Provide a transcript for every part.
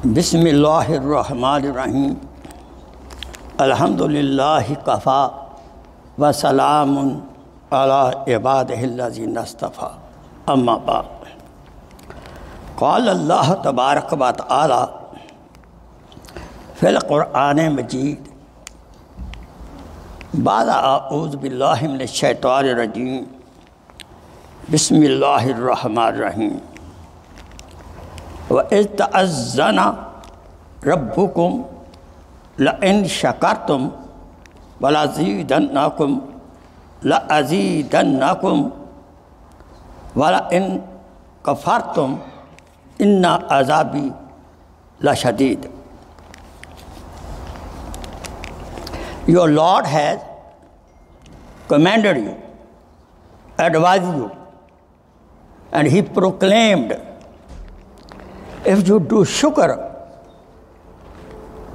बिस्मिल्लाहिर्रहमानिर्रहीम अल्हम्दुलिल्लाहि कफ़ा व सलामुन अला इबादिहिल्लज़ीना इस्तफ़ा अम्मा बाद क़ाल अल्लाह तबारक व तआला फ़िल क़ुरआन मजीद बाद अऊज़ु बिल्लाहि मिनश शैतानिर रजीम बिस्मिल्लाहिर्रहमानिर्रहीम व इज़ तअज़्ज़ना रब्बुकुम लइन शकरतुम लअज़ीदन्नकुम वलइन कफ़रतुम इन्ना अज़ाबी लशदीद। Your Lord has commanded you, advised you, and He proclaimed, if you do shukr,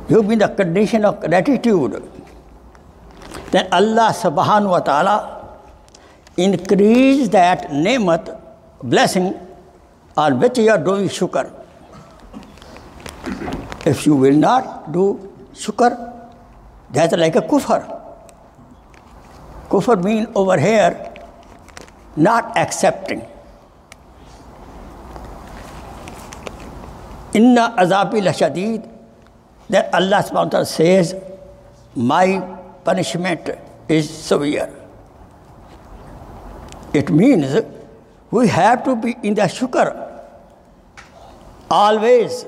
you be in the condition of gratitude, then Allah subhanahu wa ta'ala increase that ni'mat, blessing, on which you are doing shukr. If you will not do shukr, that's like a kufr. Kufr means over here not accepting. Inna azabi lashadid, that Allah subhanahu wa ta'ala says, my punishment is severe. It means we have to be in the shukr always.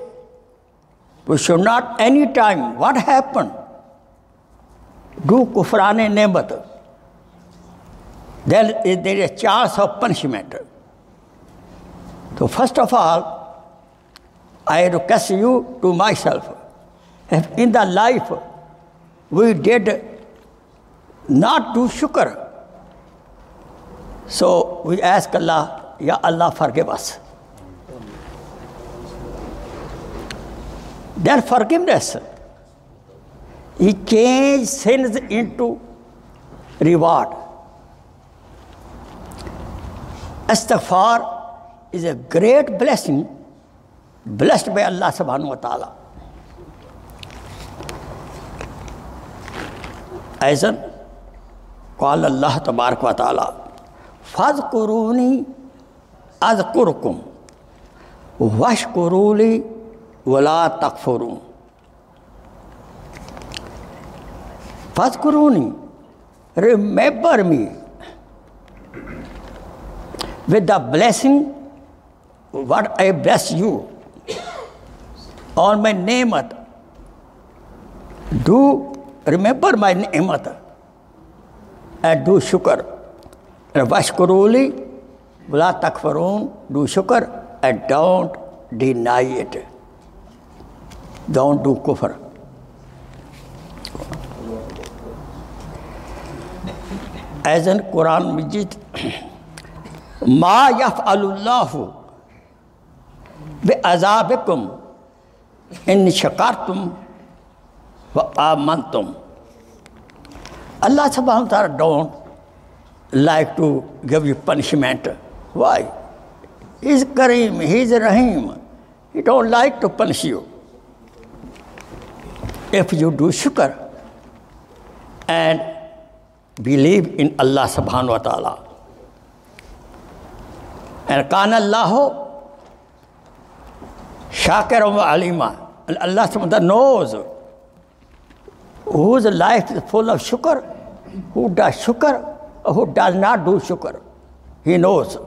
We should not any time, what happened? Do kufrane nemat. Then there is a chance of punishment. So first of all, I request you to myself, if in the life we did not do shukr, so we ask Allah, Ya Allah, forgive us. Then forgiveness, He changed sins into reward. Istighfar is a great blessing, blessed by Allah subhanahu wa ta'ala. Aizan, qala Allah tabarak wa ta'ala, fadhkuruni azkurukum washkuruli wala takfurun. Fadhkuruni, remember me with the blessing what I bless you, on my ni'mat. Do remember my ni'mat and do shukr. And washkuruli wala takfurun, do shukr and don't deny it. Don't do kufr. As in Quran Majid, Ma yaf'alullahu bi'azabikum in shakartum wa amantum. Allah subhanahu wa ta'ala don't like to give you punishment. Why? He's Kareem, He's Rahim. He don't like to punish you. If you do shukr and believe in Allah subhanahu wa ta'ala. And kana Allahu shakiran wa alima. And Allah subhanahu wa ta'ala knows whose life is full of shukr, who does shukr, or who does not do shukr. He knows.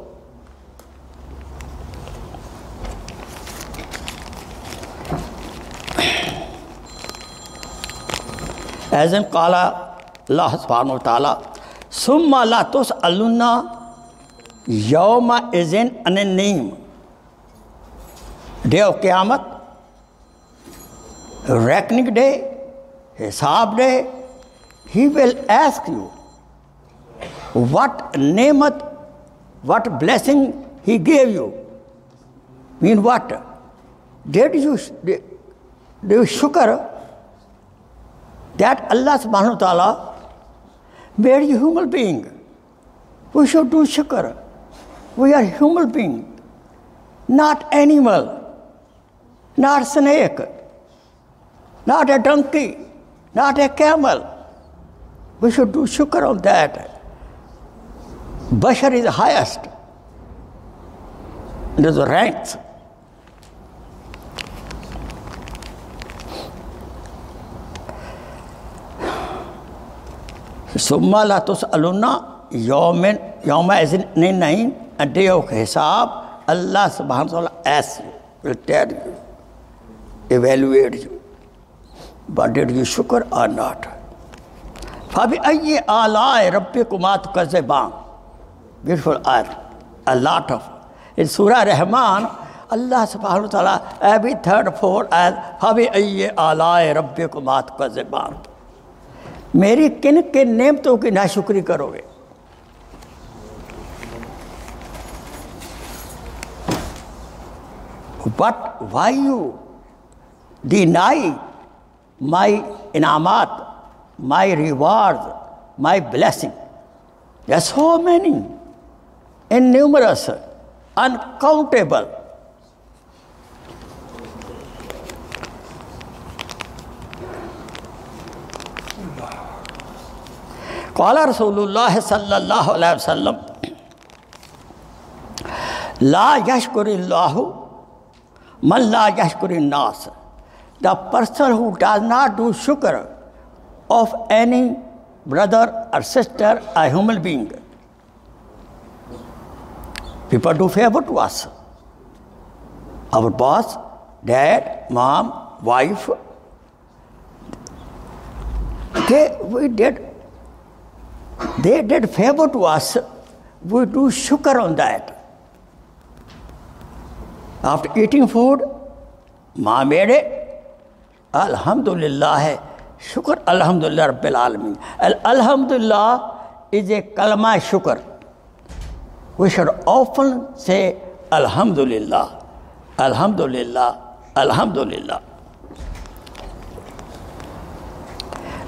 As in qala Allah subhanahu wa ta'ala, summa la tus'alunna yawma izin anin naim. Day of Qiyamah, reckoning day, Hisab day, He will ask you what ni'mat, what blessing He gave you. Mean what? Did you do shukr that Allah subhanahu wa ta'ala made you human being? We should do shukr. We are human being, not animal. not snake, not a donkey, not a camel. We should do shukr on that. Bashar is the highest. There's the ranks. Summa la tus'aluna yawma izin nahin, a day of hisab. Allah subhanahu wa ta'ala asks you, will tell you, evaluate you. But did you shukr or not? فَبِأَيِّ آلَاءِ رَبِّكُمَا تُكَذِّبَانِ. Beautiful ayat. A lot of. In Surah Rahman, Allah subhanahu wa ta'ala, every third, fourth ayat, فَبِأَيِّ آلَاءِ رَبِّكُمَا تُكَذِّبَانِ. मेरी किन के नेमतों की नाशुक्री करोगे? But why you deny my inamat, my rewards, my blessing? There are so many, innumerous, uncountable. Qala Rasulullah sallallahu alaihi wasallam, La yashkurillahu man la yashkurin nas. The person who does not do shukr of any brother or sister, a human being. People do favor to us. Our boss, dad, mom, wife. They did favor to us. We do shukr on that. After eating food, Ma made it. Alhamdulillah hai. Shukr Alhamdulillah Rabbil Alameen. Alhamdulillah is a kalma shukr. We should often say Alhamdulillah, Alhamdulillah, Alhamdulillah.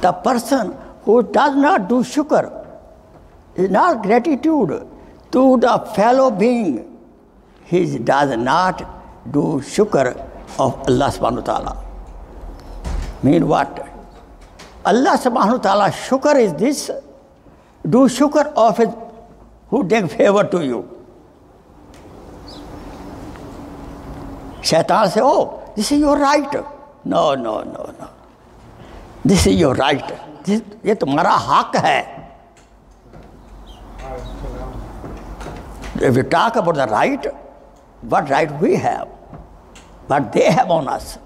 The person who does not do shukr is not gratitude to the fellow being. He does not do shukr of Allah subhanahu wa ta'ala. Mean what? Allah subhanahu wa ta'ala shukr is this. Do shukr of his who take favor to you. Shaitan say, oh, this is your right. No. This is your right. ये तुम्हारा हक है. If you talk about the right, what right we have, what they have on us.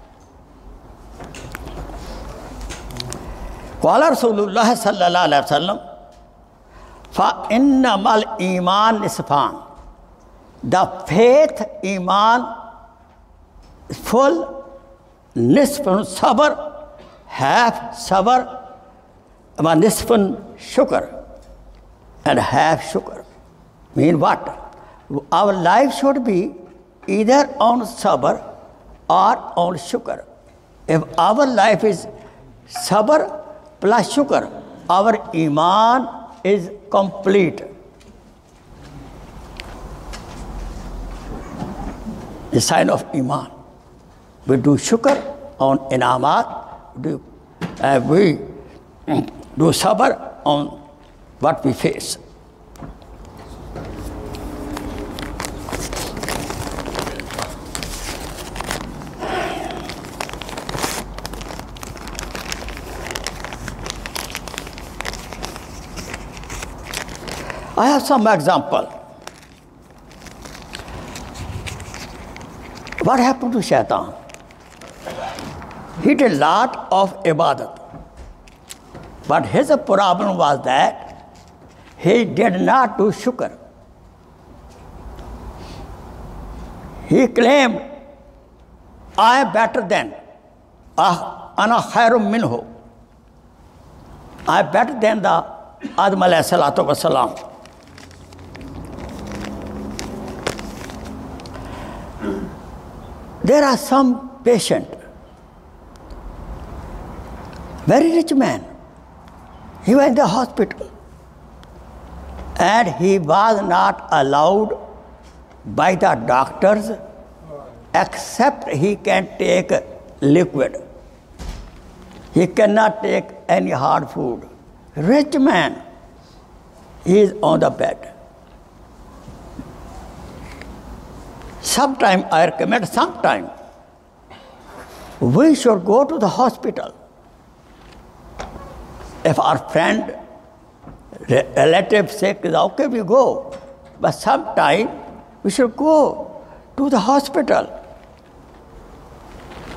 قال رسول الله صلى الله عليه وسلم فإنما الإيمان نصفان. The faith iman is full, nisfun sabr, half sabr, wa nisfun shukr, and half shukr. Mean what? Our life should be either on sabr or on shukr. If our life is sabr plus shukr, our iman is complete. The sign of iman. We do shukr on inamat, we do sabr on what we face. I have some example. What happened to Shaitan? He did a lot of ibadat. But his problem was that he did not do shukr. He claimed, I am better than, ana khairum minhu. I am better than the Adam alayhi salatu wasalam. There are some patient, very rich man. He went to the hospital and he was not allowed by the doctors except he can take liquid. He cannot take any hard food. Rich man, he is on the bed. Sometime, I recommend sometime, we should go to the hospital. If our friend, relative sick, okay, we go. But sometime, we should go to the hospital.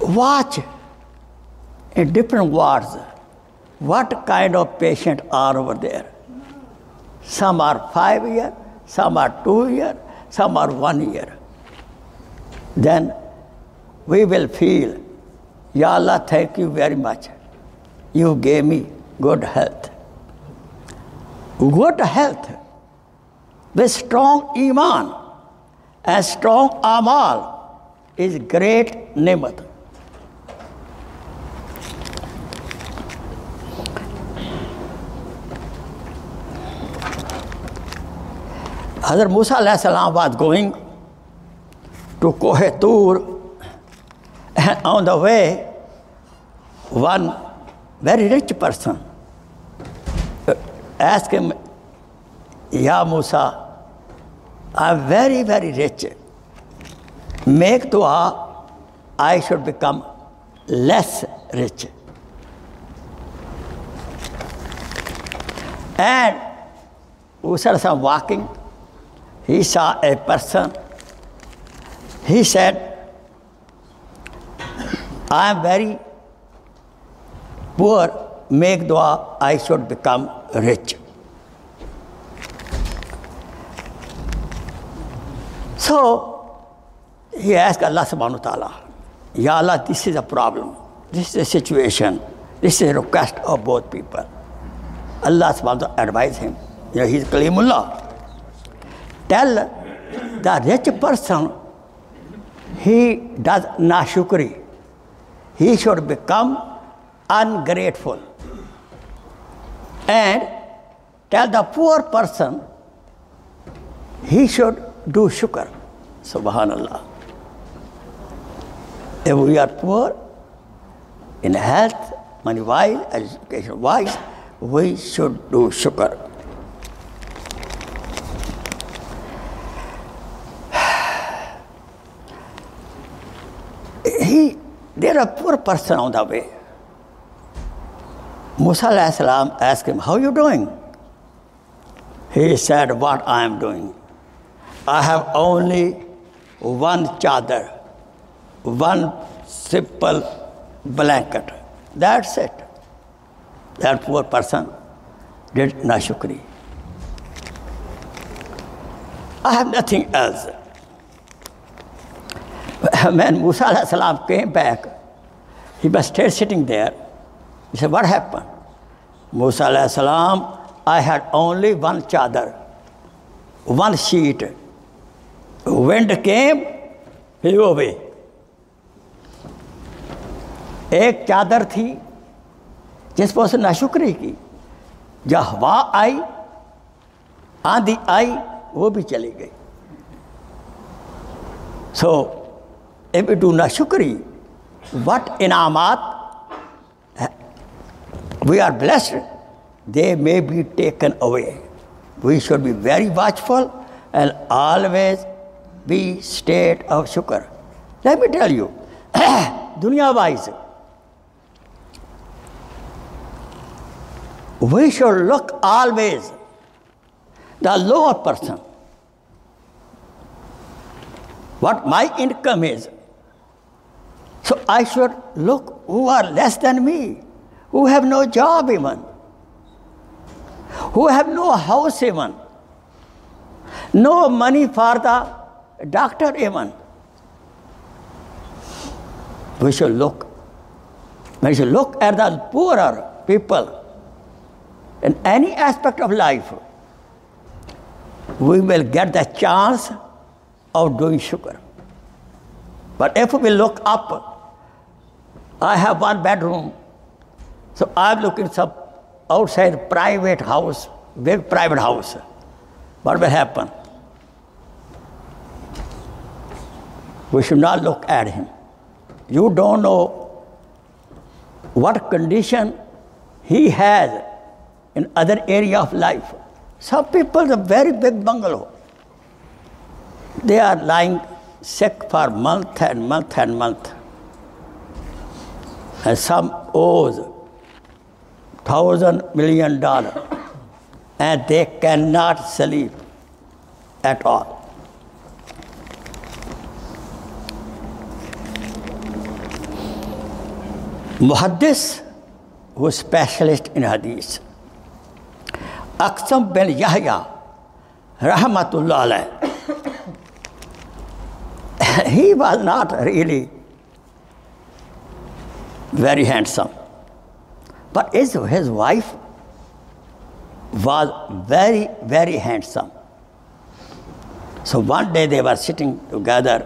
Watch in different wards what kind of patient are over there. Some are 5 years, some are 2 years, some are 1 year. Then we will feel, Ya Allah, thank you very much. You gave me good health. Good health with strong iman and strong amal is great ni'mat. Hazrat Musa alayhi salam was going to Koh Tur, and on the way, one very rich person asked him, Ya Musa, I'm very, very rich. Make dua, I should become less rich. And Musa was walking. He saw a person. He said, I am very poor, make dua, I should become rich. So he asked Allah subhanahu wa ta'ala, Ya Allah, this is a problem. This is a situation. This is a request of both people. Allah subhanahu wa ta'ala advised him. You know, he's Kalimullah. Tell the rich person he does nashukri. He should become ungrateful. And tell the poor person he should do shukr. Subhanallah. If we are poor in health, money-wise, education-wise, we should do shukr. There a poor person on the way. Musa alayhi salam asked him, how are you doing? He said, what I am doing? I have only one chadar, one simple blanket. That's it. That poor person did nashukri. I have nothing else. When Musa alayhi salam came back, he was still sitting there. He said, what happened? Musa alayhi salam, I had only one chadar, one sheet. Wind came, flew away. एक चादर थी जिस पर उसने नाशुक्री की, जब हवा आई, आंधी आई, वो भी चली गई. So, if we do nashukri, what inamat we are blessed, they may be taken away. We should be very watchful and always be state of shukr. Let me tell you, dunya-wise, we should look always the lower person. What my income is. So I should look who are less than me, who have no job even, who have no house even, no money for the doctor even. We should look at the poorer people in any aspect of life. We will get the chance of doing shukr. But if we look up, I have one bedroom, so I'm looking some outside private house, big private house. What will happen? We should not look at him. You don't know what condition he has in other area of life. Some people, a very big bungalow, they are lying sick for month and month and month. And some owes $1,000 million and they cannot sleep at all. Muhaddis was specialist in hadith. Aqsam bin Yahya, rahmatullah alayh, he was not really very handsome, but his wife was very, very handsome. So one day they were sitting together.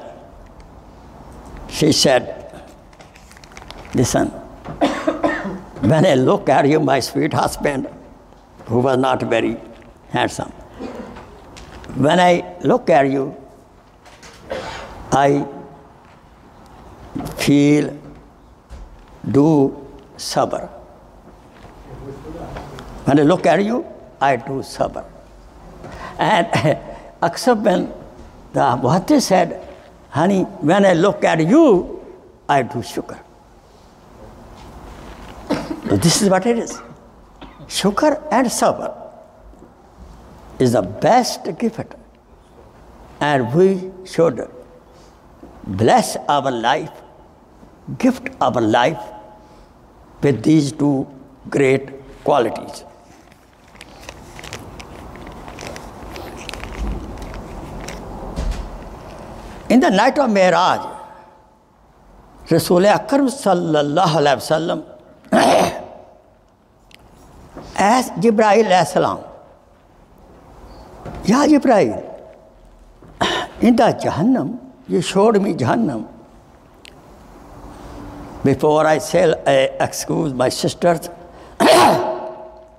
She said, listen, when I look at you, my sweet husband, who was not very handsome, when I look at you, I feel do sabr. When I look at you, I do sabr. And Aqsam bin the Muhaddis said, honey, when I look at you, I do shukr. So this is what it is. Shukr and sabr is the best gift. And we should bless our life, gift our life with these two great qualities. In the night of Mi'raj, Rasul Akram sallallahu alaihi wasallam asked Jibreel alayhi salam, Ya Jibreel, in the Jahannam, you showed me Jahannam. Before I excuse my sisters, I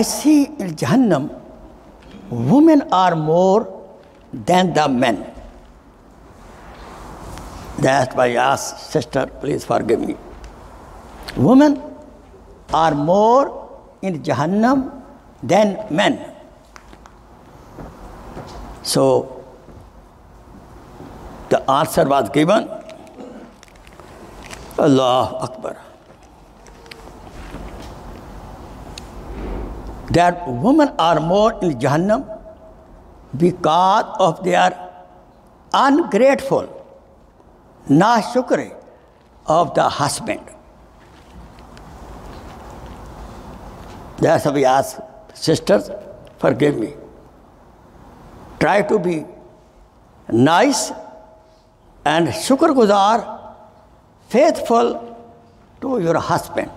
see in Jahannam, women are more than the men. That's why I asked, sister, please forgive me. Women are more in Jahannam than men. So the answer was given, Allahu Akbar, that women are more in Jahannam because of their ungrateful na-shukri of the husband. That's why we ask, sisters, forgive me. Try to be nice and shukr-guzar, faithful to your husband,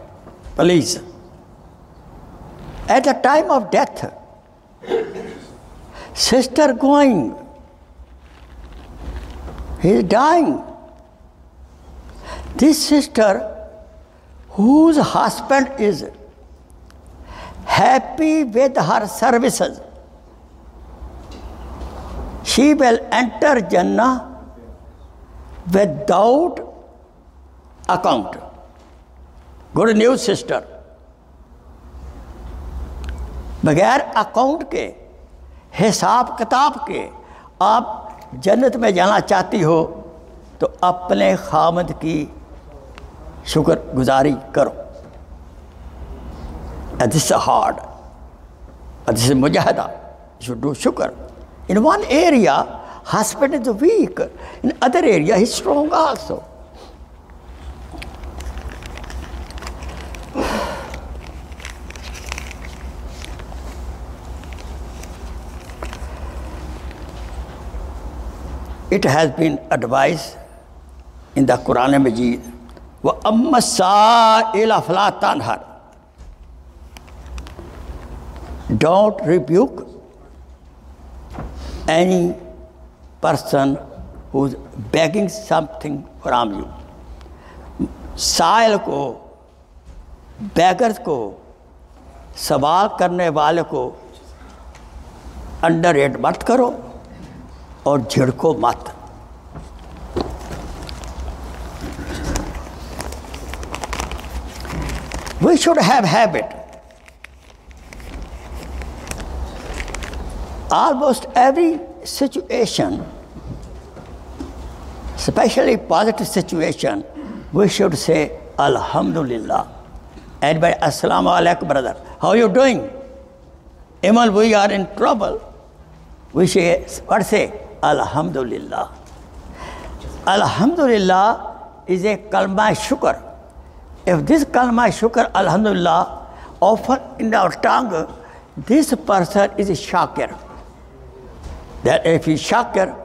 please. At the time of death, sister going, he is dying. This sister, whose husband is happy with her services, she will enter Jannah without account. Good news, sister. बगैर account के, हिसाब किताब के आप जन्नत में जाना चाहती हो तो अपने खामद की शुक्रगुजारी करो. And this is hard. And this is mujahada. You should do shukr. In one area, husband is weak. In other area, he's strong also. It has been advised in the Quran Majid, وَأَمَّا السَّائِلَ فَلَا تَنْهَرْ. Don't rebuke any person who's begging something from you. साइल को, beggars को, सवाल करने वाले को under rate मत करो और झिड़को मत. We should have habit. Almost every situation, especially positive situation, we should say Alhamdulillah. Anybody, Assalamu alaikum, brother. How are you doing? Even we are in trouble, we say, what say? Alhamdulillah. Alhamdulillah is a kalma shukr. If this kalma shukr, Alhamdulillah, often in our tongue, this person is a shakir. That if he shakir,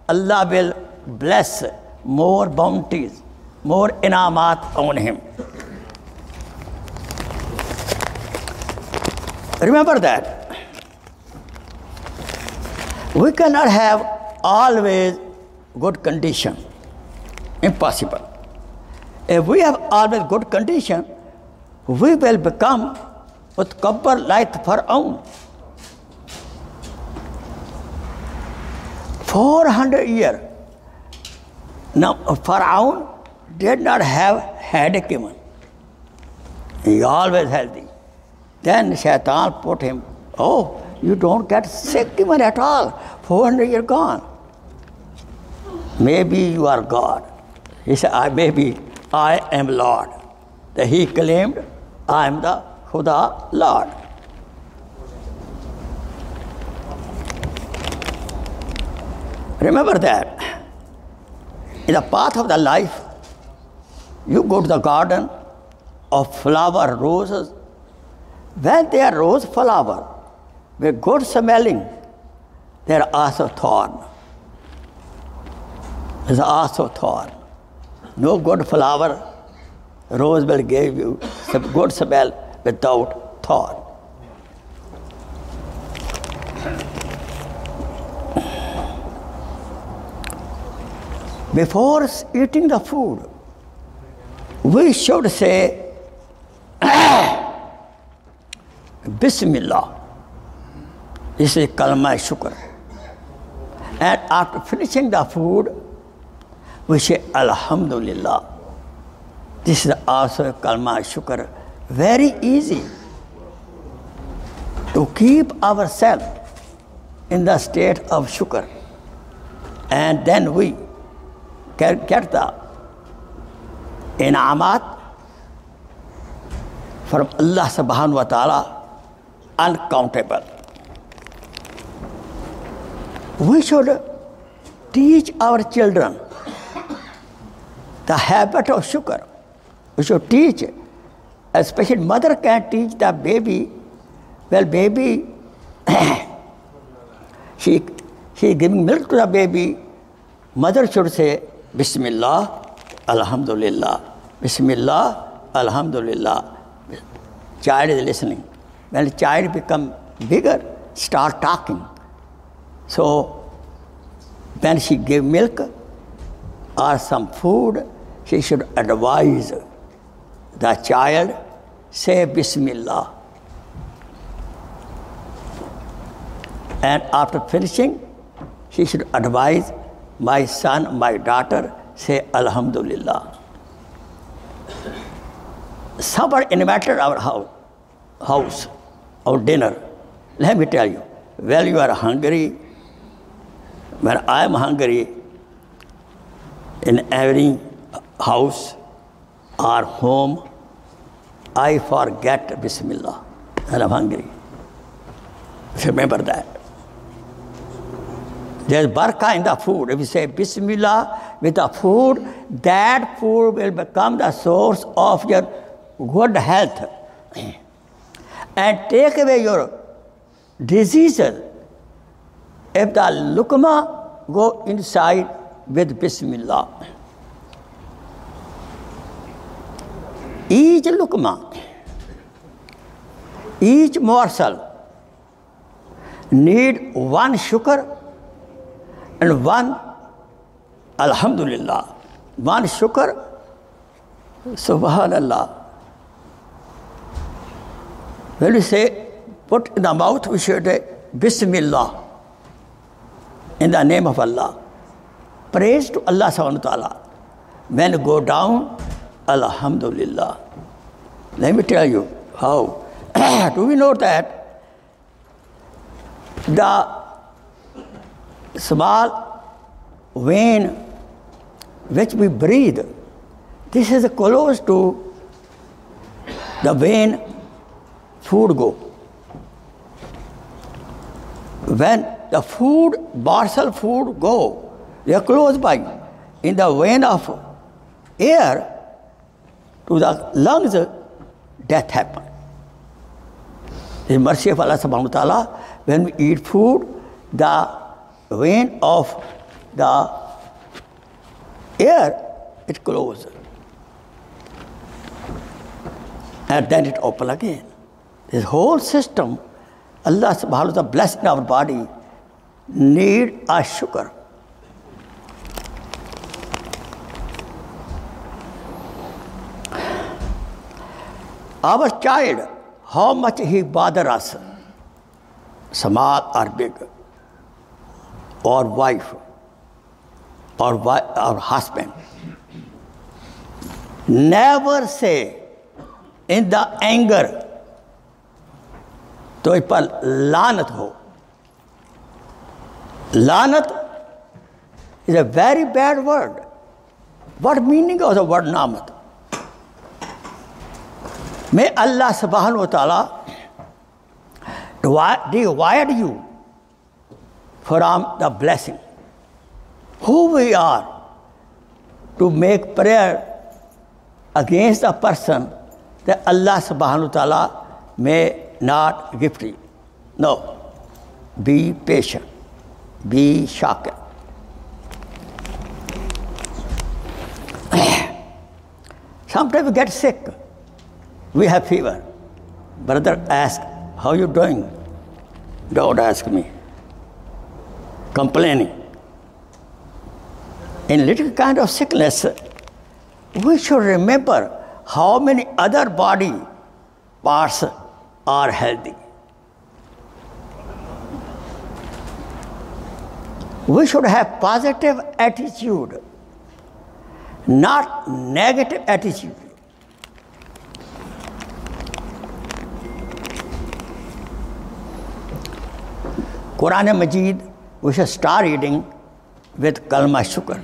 Allah will bless more bounties, more inamat on him. Remember that. We cannot have always good condition. Impossible. If we have always good condition, we will become mutkabbar like Pharaoh. 400 years. Now, Pharaoh did not have headache even. He always healthy. Then Shaitan put him, oh, you don't get sick even at all. 400 years gone. Maybe you are God. He said, maybe I am Lord. That he claimed, I am the Khuda Lord. Remember that. In the path of the life, you go to the garden of flower roses. When they are rose flower, with good smelling, they are also thorn. There's also thorn. No good flower, rose will give you some good smell without thorn. Before eating the food, we should say, Bismillah. This is kalma shukr. And after finishing the food, we say Alhamdulillah. This is also kalma shukr. Very easy to keep ourselves in the state of shukr. And then we can get the inamat from Allah subhanahu wa ta'ala uncountable. We should teach our children the habit of shukr. We should teach, especially mother can teach the baby. Well, baby, she giving milk to the baby. Mother should say, Bismillah, Alhamdulillah. Bismillah, Alhamdulillah. Child is listening. When the child becomes bigger, start talking. So, when she give milk or some food, she should advise the child, say Bismillah. And after finishing, she should advise my son, my daughter, say Alhamdulillah. Somebody invited our house, our dinner. Let me tell you, when you are hungry, when I am hungry, in every house or home, I forget Bismillah, and I'm hungry. Remember that. There's barakah in the food. If you say Bismillah with the food, that food will become the source of your good health and take away your diseases. If the lukma go inside with Bismillah, each lukma, each morsel need one shukr and one Alhamdulillah. One shukr, Subhanallah. When we say, put in the mouth, we should say, Bismillah, in the name of Allah. Praise to Allah subhanahu wa ta'ala. When you go down, Alhamdulillah. Let me tell you how. Do we know that the small vein which we breathe, this is close to the vein food go. When the food, morsel food go, they are close by. In the vein of air to the lungs, death happens. The mercy of Allah subhanahu wa ta'ala, when we eat food, the vein of the air, it closes. And then it opens again. This whole system, Allah subhanahu wa ta'ala blessing our body, need a shukr. Our child, how much he bothers us, small or big, or wife, or husband, never say in the anger, तो इस पर लानत हो. Lanat is a very bad word. What meaning of the word namat? May Allah subhanahu wa ta'ala divide you from the blessing. Who we are to make prayer against a person that Allah subhanahu wa ta'ala may not gift you. No. Be patient. Be shakir. Sometimes we get sick. We have fever. Brother asks, how you doing? Don't ask me. Complaining. In little kind of sickness, we should remember how many other body parts are healthy. We should have positive attitude, not negative attitude. Quran Majid, we should start reading with Kalma Shukr.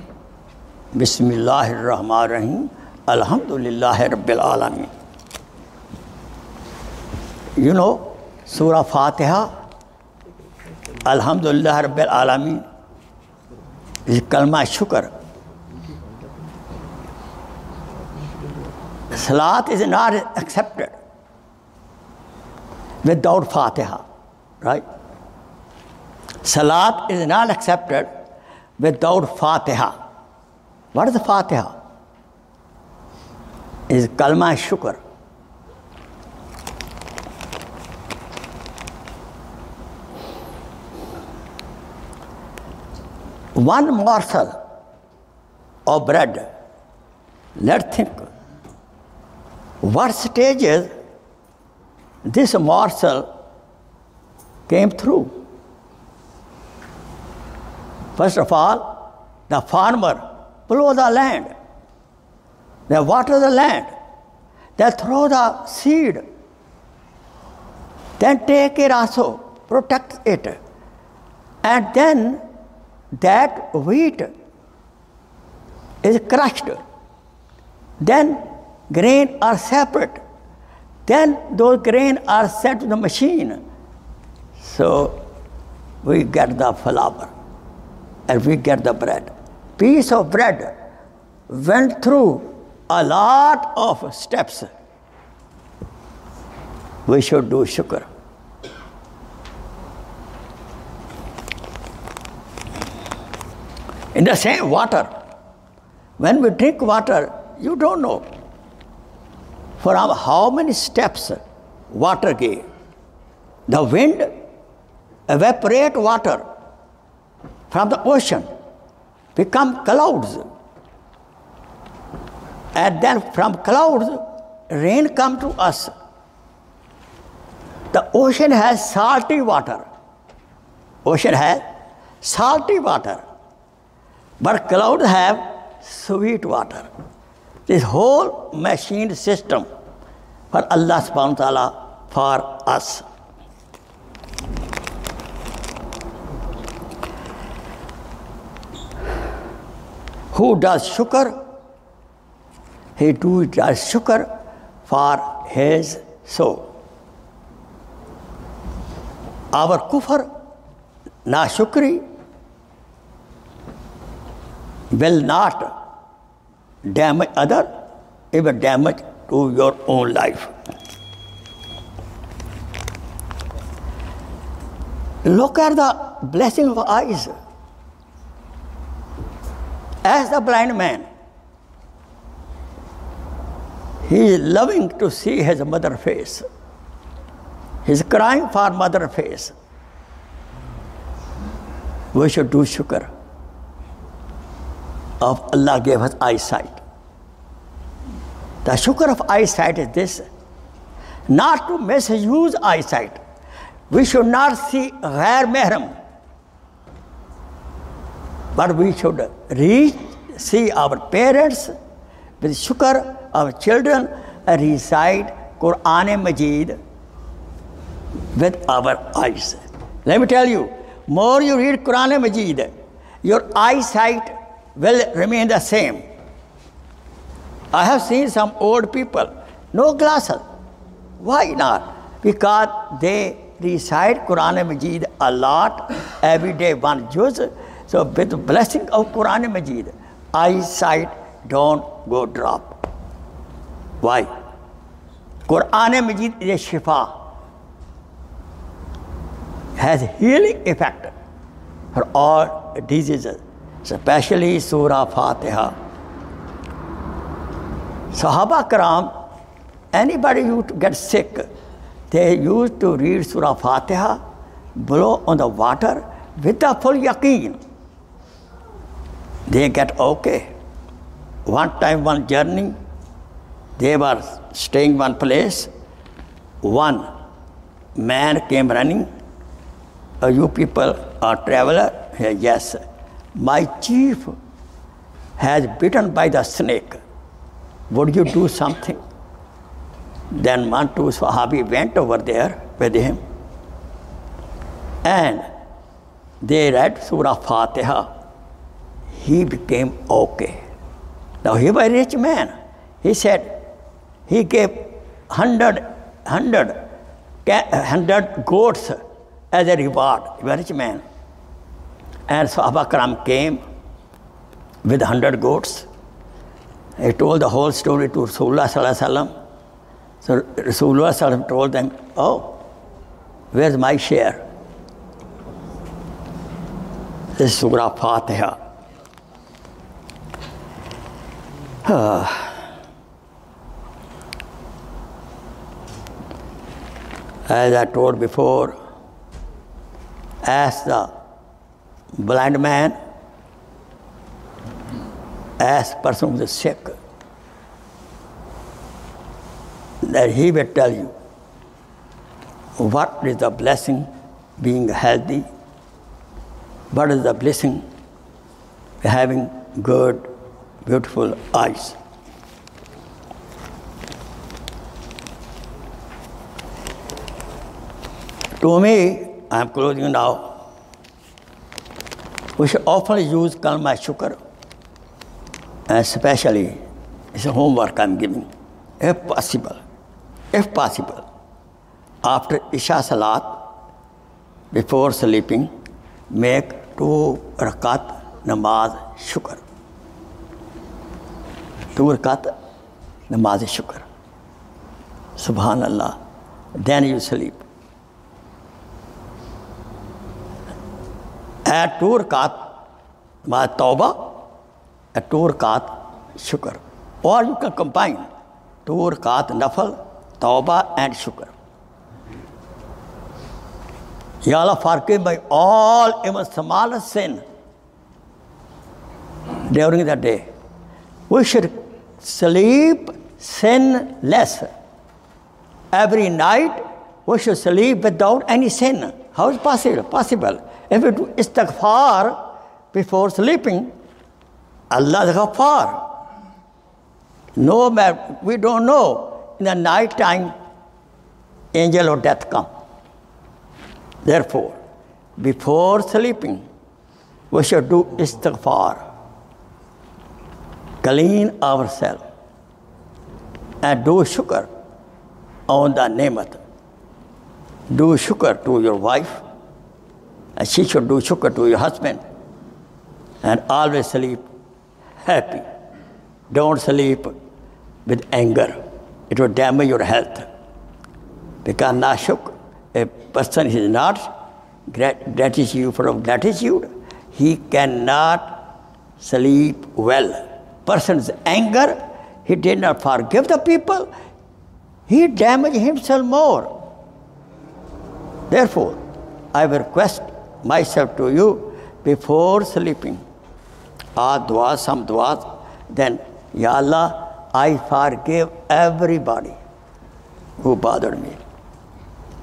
Bismillahir Rahmanir Rahim. Alhamdulillahi Rabbil Alameen. You know, Surah Fatiha, Alhamdulillah Rabbil Alameen, is Kalma Shukr. Salat is not accepted without Fatiha, right? Salat is not accepted without Fatiha. What is the Fatiha? It is Kalma Shukr. One morsel of bread, let's think, what stages this morsel came through. First of all, the farmer plow the land, they water the land, they throw the seed, then take it also, protect it, and then that wheat is crushed. Then grain are separate. Then those grain are sent to the machine. So we get the flour and we get the bread. Piece of bread went through a lot of steps. We should do shukr. In the same water, when we drink water, you don't know from how many steps water gave. The wind evaporate water from the ocean, become clouds. And then from clouds, rain come to us. The ocean has salty water. Ocean has salty water. But clouds have sweet water. This whole machine system for Allah subhanahu wa ta'ala for us. Who does shukr? He does shukr for his soul. Our kufr, na-shukri, will not damage other, it will damage to your own life. Look at the blessing of eyes. As the blind man, he is loving to see his mother's face. He is crying for mother's face. We should do shukr of Allah gave us eyesight. The shukr of eyesight is this: not to misuse eyesight. We should not see ghair mahram, but we should see our parents with shukr, our children, and recite Quran Majid with our eyes. Let me tell you, more you read Quran Majid, your eyesight will remain the same. I have seen some old people, no glasses. Why not? Because they recite Quran Majid a lot, every day one juz. So with the blessing of Quran Majid, eyesight don't go drop. Why? Quran Majid is a shifa, has healing effect for all diseases, especially Surah Fatiha. Sahaba Karam, anybody who gets sick, they used to read Surah Fatiha, blow on the water with the full yaqeen. They get okay. One time, one journey, they were staying one place. One man came running. You people are traveler? Yes. My chief has bitten by the snake. Would you do something? Then one, two Sahabi went over there with him. And they read Surah Fatiha. He became okay. Now he was a rich man. He said he gave 100 goats as a reward. He was a rich man. And Sahaba Karam came with 100 goats. He told the whole story to Rasulullah Sallallahu Alaihi Wasallam. So Rasulullah Sallallahu Alaihi Wasallam told them, oh, where's my share? This is Surah Fatiha. As I told before, ask the blind man, ask person who is sick, that he will tell you what is the blessing being healthy, what is the blessing having good, beautiful eyes. To me, I am closing now, we should often use kalma shukr, especially it's a homework I am giving, if possible, after Isha Salat, before sleeping, make 2 rakat namaz shukr. 2 rakat namaz shukr. Subhanallah. Then you sleep. Add 2 rakat namaz tawbah, and 2 rakat shukr. Or you can combine 2 rakat nafal, tawbah and shukr. Ya Allah, forgive my all, even smallest sin during the day. We should sleep sinless. Every night we should sleep without any sin. How is possible? Possible. If we do istighfar before sleeping, Allah is Ghaffar. No matter, we don't know. in the night time, angel of death come. Therefore, before sleeping, we should do istighfar, clean ourselves, and do shukr on the ni'mat. Do shukr to your wife, and she should do shukr to your husband, and always sleep happy. Don't sleep with anger. It will damage your health. Because nashuk, a person is not gratitude from gratitude, he cannot sleep well. Person's anger, he did not forgive the people, he damaged himself more. Therefore, I will request myself to you before sleeping. Dua, some duas, then, Ya Allah, I forgive everybody who bothered me.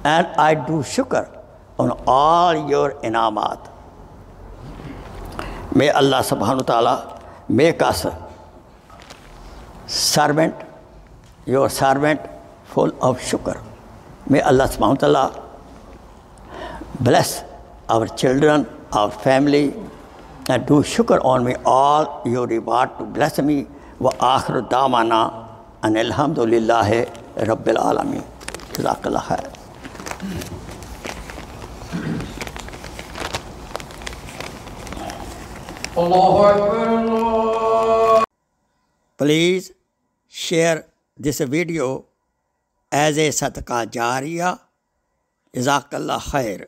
And I do shukr on all your inamat. May Allah subhanahu wa ta'ala make us servant, your servant full of shukr. May Allah subhanahu wa ta'ala bless our children, our family, and do shukr on me, all your reward to bless me. Wa akhiru da'wana an alhamdulillahi rabbil alamin. Jazakallah khair. Allahu Akbar, Allah. Please share this video as a sadaqah jariyah. Jazakallah khair.